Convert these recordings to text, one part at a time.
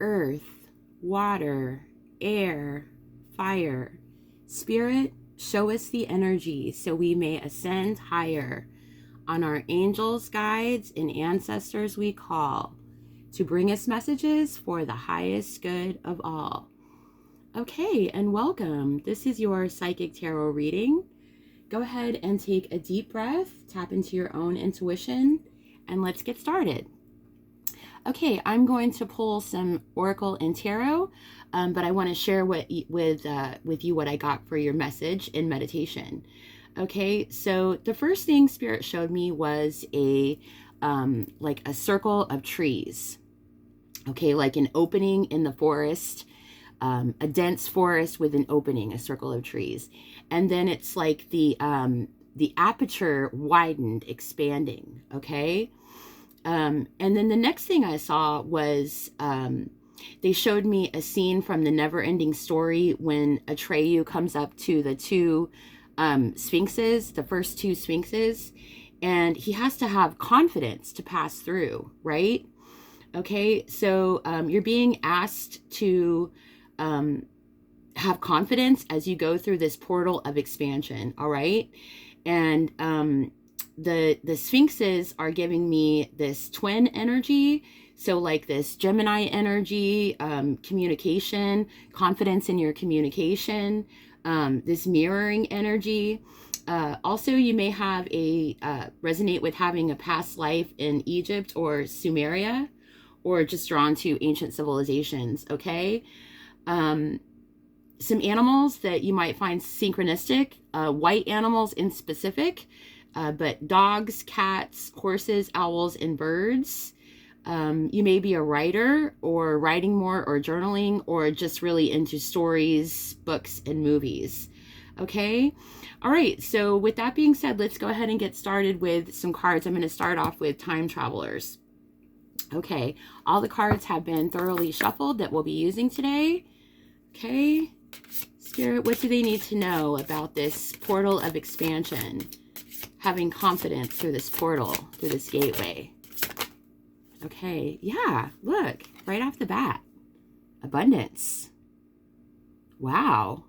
earth, water, air, fire. Spirit, show us the energy so we may ascend higher. On our angels, guides, and ancestors we call to bring us messages for the highest good of all. Okay, and welcome. This is your Psychic Tarot reading. Go ahead and take a deep breath, tap into your own intuition, and let's get started. Okay, I'm going to pull some Oracle and Tarot, but I want to share with you what I got for your message in meditation. Okay, so the first thing Spirit showed me was like a circle of trees. Okay, like an opening in the forest, a dense forest with an opening, a circle of trees, and then it's like the aperture widened, expanding. Okay. And then the next thing I saw was they showed me a scene from the Neverending story when THRU comes up to the two sphinxes, the first two sphinxes, and he has to have confidence to pass through, right? Okay, so you're being asked to have confidence as you go through this portal of expansion, all right? And the sphinxes are giving me this twin energy, so like this Gemini energy, communication, confidence in your communication, this mirroring energy. Also, you may have resonate with having a past life in Egypt or Sumeria, or just drawn to ancient civilizations. Okay, some animals that you might find synchronistic, white animals in specific. But dogs, cats, horses, owls, and birds. You may be a writer or writing more or journaling or just really into stories, books, and movies. Okay? All right. So with that being said, let's go ahead and get started with some cards. I'm going to start off with time travelers. Okay. All the cards have been thoroughly shuffled that we'll be using today. Okay. Spirit, what do they need to know about this portal of expansion? Having confidence through this portal, through this gateway. Okay, yeah, look, right off the bat. Abundance. Wow.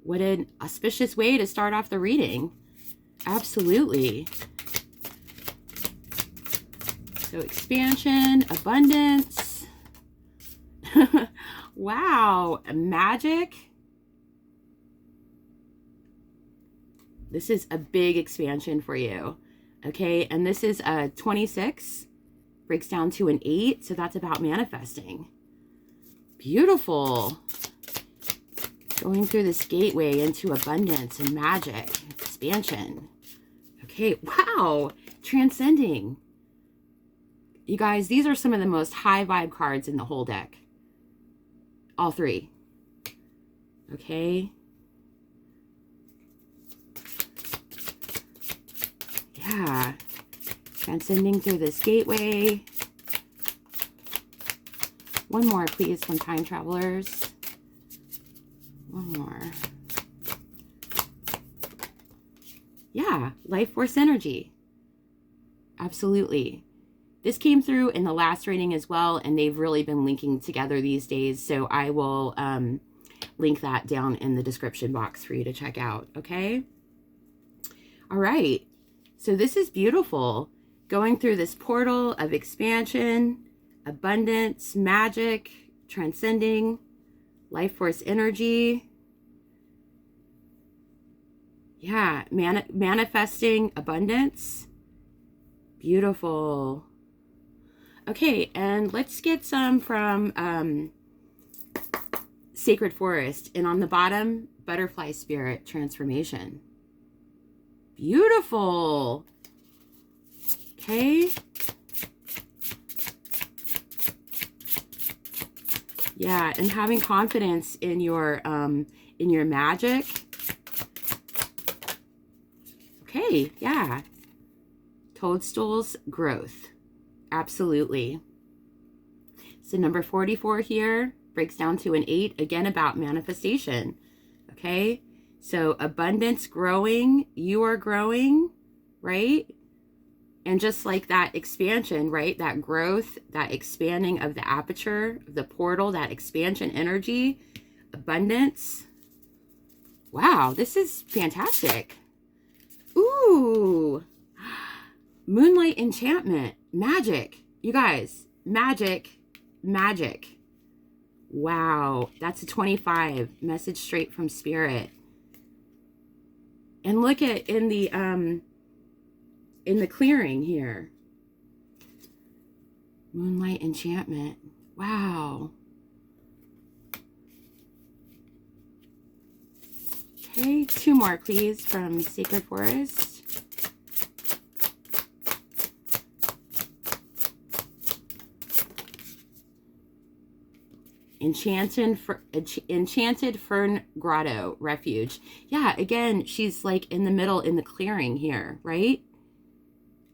What an auspicious way to start off the reading. Absolutely. So expansion, abundance. Wow, magic. This is a big expansion for you. Okay, and this is a 26, breaks down to an 8, so that's about manifesting. Beautiful. Going through this gateway into abundance and magic, expansion. Okay, wow, transcending. You guys, these are some of the most high vibe cards in the whole deck. All three. Okay. Yeah, transcending through this gateway. One more, please, from time travelers. One more. Yeah, life force energy. Absolutely. This came through in the last reading as well, and they've really been linking together these days, so I will link that down in the description box for you to check out, okay? All right. So this is beautiful. Going through this portal of expansion, abundance, magic, transcending, life force energy. Yeah, manifesting abundance. Beautiful. Okay, and let's get some from Sacred Forest. And on the bottom, Butterfly Spirit Transformation. Beautiful. Okay. Yeah, and having confidence in your magic. Okay, yeah. Toadstools, growth. Absolutely. So number 44 here breaks down to an 8, again about manifestation. Okay? So abundance growing, you are growing, right? And just like that expansion, right? That growth, that expanding of the aperture, the portal, that expansion energy, abundance. Wow, this is fantastic. Ooh. Moonlight enchantment. Magic. You guys, magic, magic. Wow, that's a 25. Message straight from spirit. And look at in the clearing here. Moonlight enchantment. Wow. Okay, 2 more please from Sacred Forest. Enchanted Fern Grotto Refuge. Yeah, again, she's like in the middle in the clearing here, right?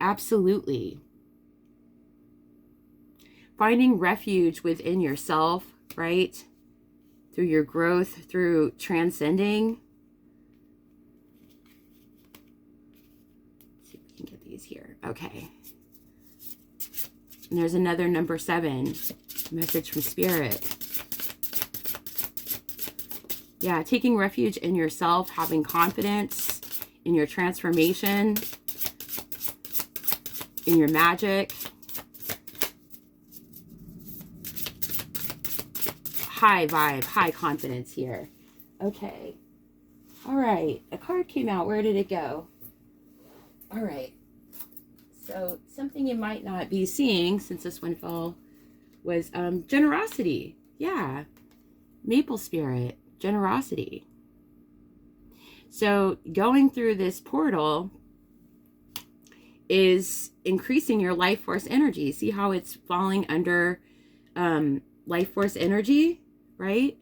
Absolutely. Finding refuge within yourself, right? Through your growth, through transcending. Let's see if we can get these here. Okay. And there's another number 7. Message from spirit. Yeah, taking refuge in yourself, having confidence in your transformation, in your magic. High vibe, high confidence here. Okay. All right. A card came out. Where did it go? All right. So something you might not be seeing since this one fell was generosity. Yeah. Maple spirit. Generosity. So going through this portal is increasing your life force energy. See how it's falling under life force energy, right?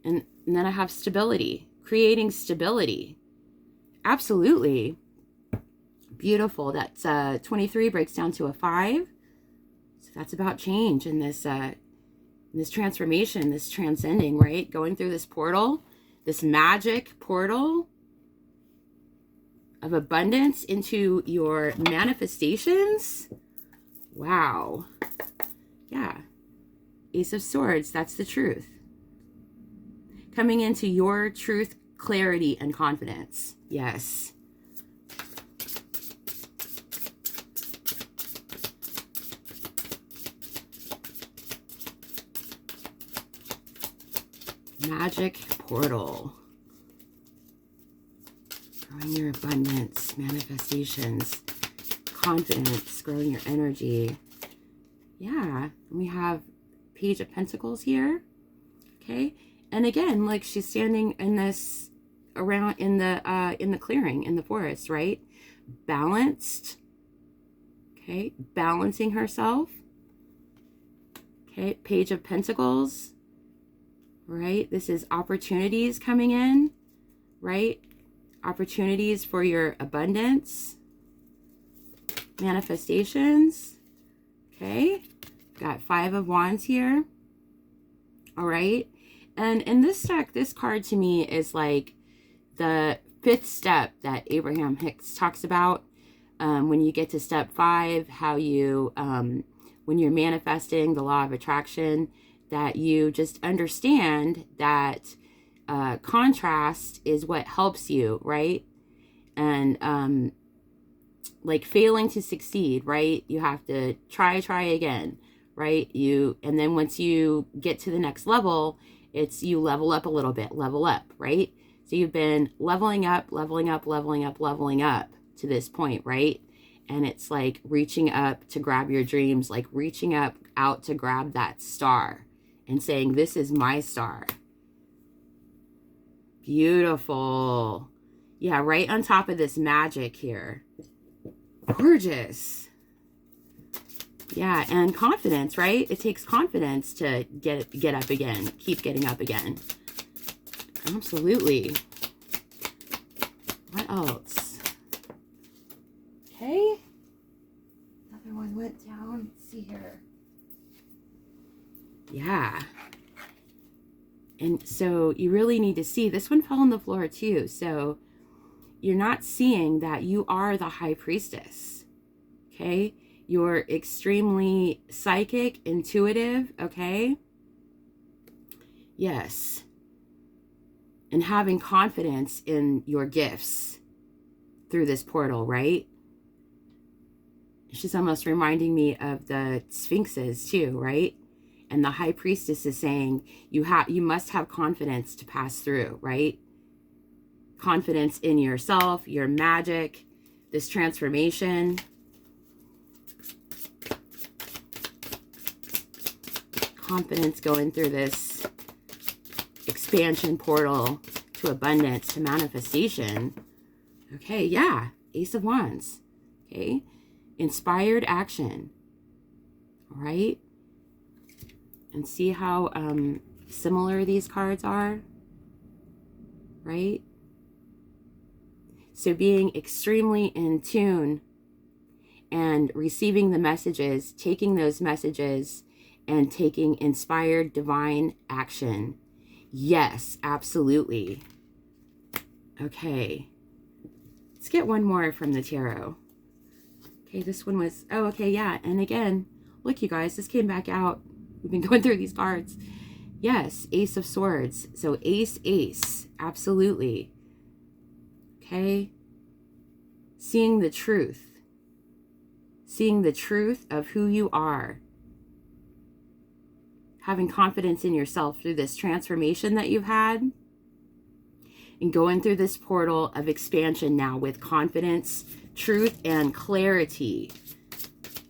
And then I have stability, creating stability. Absolutely. Beautiful. That's 23 breaks down to a 5. So that's about change in this transformation, this transcending, right? Going through this portal, this magic portal of abundance into your manifestations. Wow. Yeah. Ace of Swords, that's the truth. Coming into your truth, clarity, and confidence. Yes. Magic portal. Growing your abundance, manifestations, confidence, growing your energy. Yeah. And we have Page of Pentacles here. Okay. And again, like she's standing in this around in the clearing, in the forest, right? Balanced. Okay. Balancing herself. Okay. Page of Pentacles. Right? This is opportunities coming in, right? Opportunities for your abundance, manifestations. Okay. Got 5 of Wands here. All right. And in this deck, this card to me is like the 5th step that Abraham Hicks talks about. When you get to step 5, how you, when you're manifesting the law of attraction, that you just understand that contrast is what helps you, right? And like failing to succeed, right? You have to try again, right? And then once you get to the next level, it's you level up a little bit, level up, right? So you've been leveling up to this point, right? And it's like reaching up to grab your dreams, like reaching up out to grab that star and saying, this is my star. Beautiful. Yeah, right on top of this magic here. Gorgeous. Yeah, and confidence, right? It takes confidence to get up again. Keep getting up again. Absolutely. What else? Okay. Another one went down. Let's see here. Yeah. And so you really need to see, this one fell on the floor too. So you're not seeing that you are the high priestess. Okay? You're extremely psychic, intuitive, okay? Yes. And having confidence in your gifts through this portal, right? She's almost reminding me of the sphinxes too, right? And the high priestess is saying you must have confidence to pass through, right? Confidence in yourself, your magic, this transformation. Confidence going through this expansion portal to abundance, to manifestation. Okay, yeah, Ace of Wands. Okay, inspired action. All right, and see how similar these cards are, right? So being extremely in tune and receiving the messages, taking those messages and taking inspired divine action. Yes, absolutely. Okay. Let's get one more from the tarot. Okay, this one was, oh, okay, yeah. And again, look, you guys, this came back out. We've been going through these cards. Yes, Ace of Swords. So ace, ace. Absolutely. Okay. Seeing the truth. Seeing the truth of who you are. Having confidence in yourself through this transformation that you've had. And going through this portal of expansion now with confidence, truth, and clarity.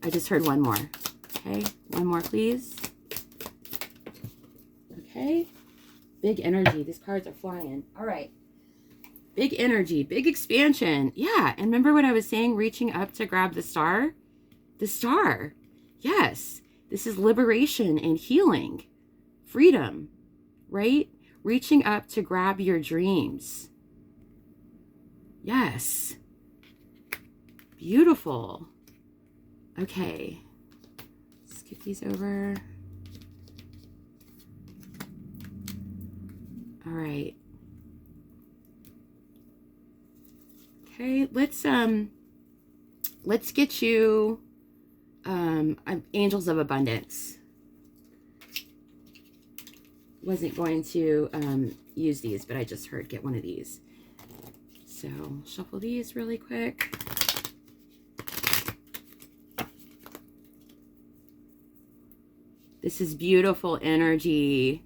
I just heard one more. Okay, one more, please. Okay. Big energy. These cards are flying. All right. Big energy, big expansion. Yeah, and remember what I was saying, reaching up to grab the star? The star. Yes. This is liberation and healing. Freedom, right? Reaching up to grab your dreams. Yes. Beautiful. Okay. Skip these over. All right. Okay, let's get you Angels of Abundance. Wasn't going to use these, but I just heard get one of these. So shuffle these really quick. This is beautiful energy.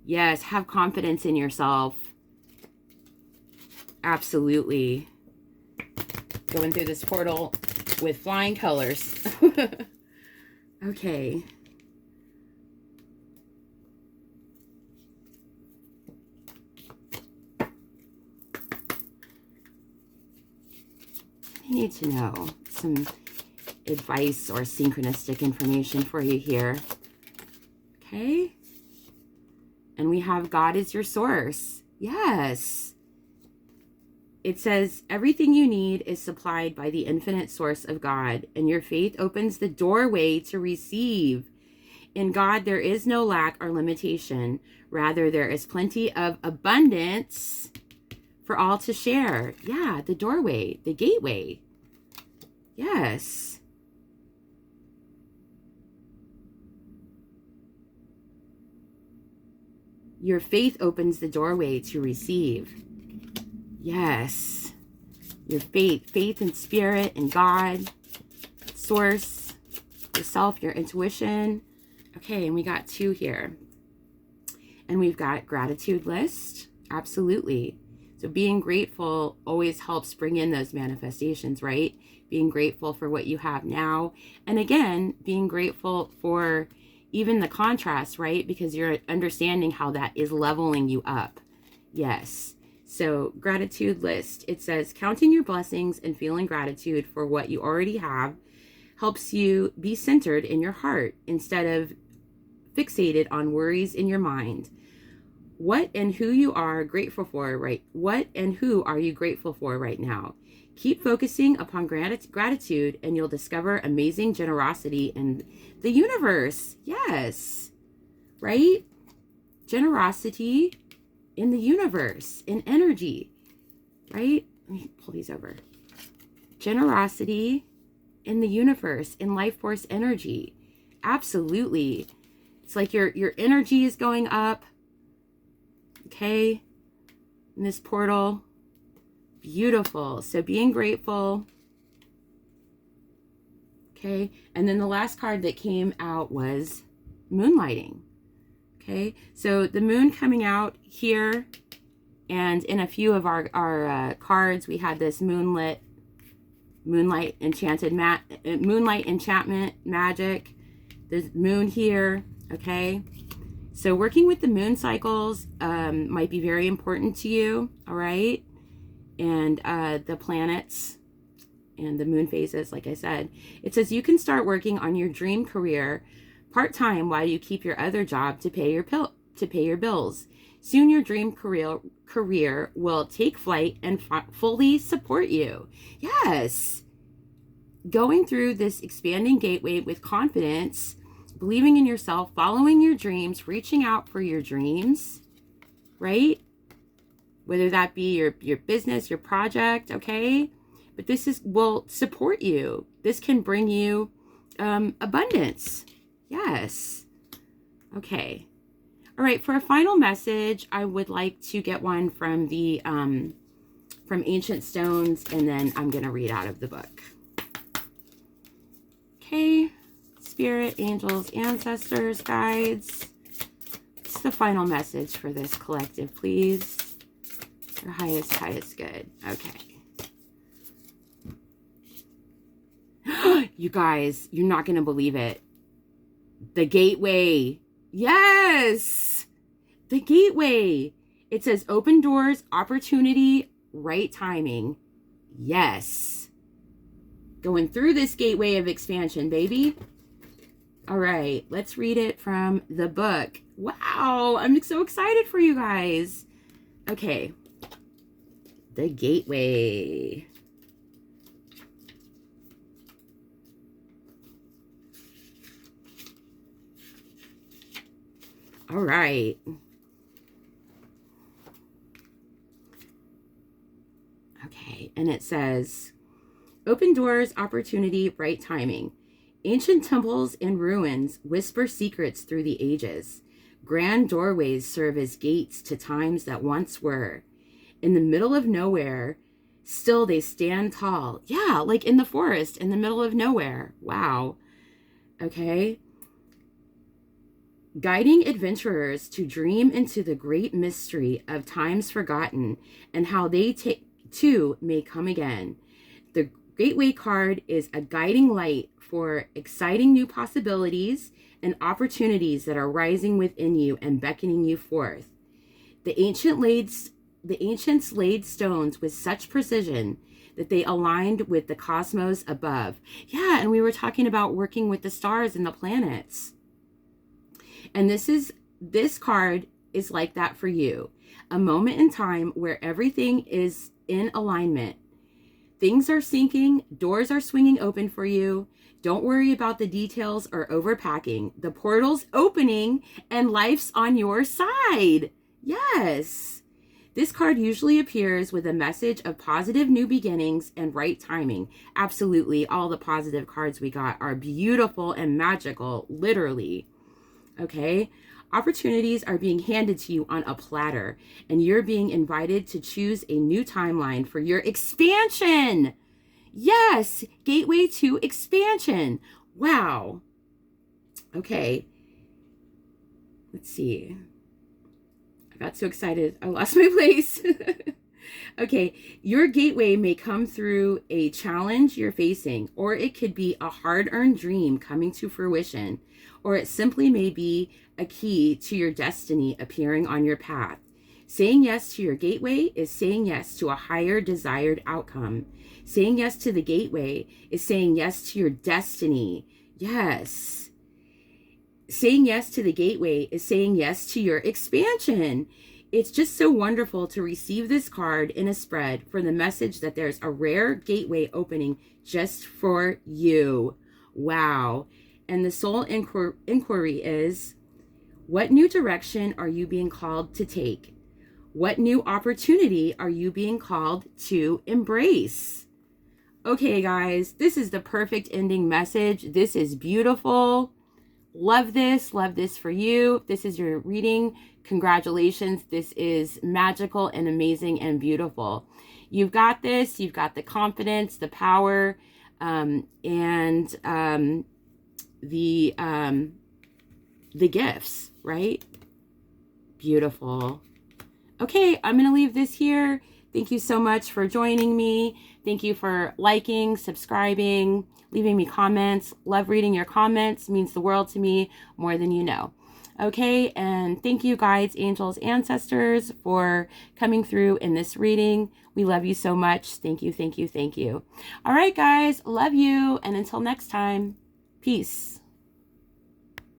Yes, have confidence in yourself. Absolutely. Going through this portal with flying colors. Okay. I need to know some advice or synchronistic information for you here. Okay. And we have God is your source. Yes. It says, everything you need is supplied by the infinite source of God, and your faith opens the doorway to receive. In God, there is no lack or limitation. Rather, there is plenty of abundance for all to share. Yeah, the doorway, the gateway. Yes. Your faith opens the doorway to receive. Yes. Your faith in spirit and God, source, yourself, your intuition. Okay, and we got 2 here. And we've got gratitude list. Absolutely. So being grateful always helps bring in those manifestations, right? Being grateful for what you have now. And again, being grateful for even the contrast, right? Because you're understanding how that is leveling you up. Yes. So gratitude list, it says counting your blessings and feeling gratitude for what you already have helps you be centered in your heart instead of fixated on worries in your mind. What and who you are grateful for, right? What and who are you grateful for right now? Keep focusing upon gratitude and you'll discover amazing generosity in the universe. Yes, right? Generosity in the universe, in energy, right? Let me pull these over. Generosity in the universe, in life force energy. Absolutely. It's like your energy is going up. Okay. In this portal. Beautiful. So being grateful. Okay. And then the last card that came out was moonlighting. Okay. So the moon coming out here, and in a few of our cards, we had this moonlight enchantment magic. There's moon here. Okay. So working with the moon cycles might be very important to you. All right. And the planets and the moon phases, like I said. It says you can start working on your dream career part-time while you keep your other job to pay your bills. Soon your dream career will take flight and fully support you. Yes. Going through this expanding gateway with confidence, believing in yourself, following your dreams, reaching out for your dreams, right? Whether that be your business, your project, okay? But this will support you. This can bring you abundance. Yes. Okay. All right. For a final message, I would like to get one from the from Ancient Stones, and then I'm going to read out of the book. Okay. Spirit, angels, ancestors, guides. What's the final message for this collective, please? Your highest good. Okay. You guys, you're not going to believe it. The gateway. Yes. The gateway. It says open doors, opportunity, right timing. Yes. Going through this gateway of expansion, baby. All right. Let's read it from the book. Wow. I'm so excited for you guys. Okay. The gateway. All right. Okay, and it says, open doors, opportunity, right timing. Ancient temples and ruins whisper secrets through the ages. Grand doorways serve as gates to times that once were. In the middle of nowhere, still they stand tall. Yeah, like in the forest, in the middle of nowhere. Wow. Okay. Guiding adventurers to dream into the great mystery of times forgotten and how they too may come again. The Gateway card is a guiding light for exciting new possibilities and opportunities that are rising within you and beckoning you forth. The ancients laid stones with such precision that they aligned with the cosmos above. Yeah, and we were talking about working with the stars and the planets. And this card is like that for you. A moment in time where everything is in alignment. Things are syncing, doors are swinging open for you. Don't worry about the details or overpacking. The portal's opening and life's on your side. Yes. This card usually appears with a message of positive new beginnings and right timing. Absolutely, all the positive cards we got are beautiful and magical, literally. Okay? Opportunities are being handed to you on a platter, and you're being invited to choose a new timeline for your expansion. Yes, gateway to expansion. Wow. Okay. Let's see. I got so excited, I lost my place. Okay, your gateway may come through a challenge you're facing, or it could be a hard-earned dream coming to fruition, or it simply may be a key to your destiny appearing on your path. Saying yes to your gateway is saying yes to a higher desired outcome. Saying yes to the gateway is saying yes to your destiny. Yes. Saying yes to the gateway is saying yes to your expansion. It's just so wonderful to receive this card in a spread for the message that there's a rare gateway opening just for you. Wow. And the soul inquiry is, what new direction are you being called to take? What new opportunity are you being called to embrace? Okay, guys, this is the perfect ending message. This is beautiful. Love this. Love this for you. If this is your reading, congratulations. This is magical and amazing and beautiful. You've got this. You've got the confidence, the power, and the gifts, right? Beautiful. Okay, I'm going to leave this here. Thank you so much for joining me. Thank you for liking, subscribing, leaving me comments. Love reading your comments. Means the world to me, more than you know. Okay, and thank you, guides, angels, ancestors, for coming through in this reading. We love you so much. Thank you, thank you, thank you. All right, guys, love you. And until next time, peace.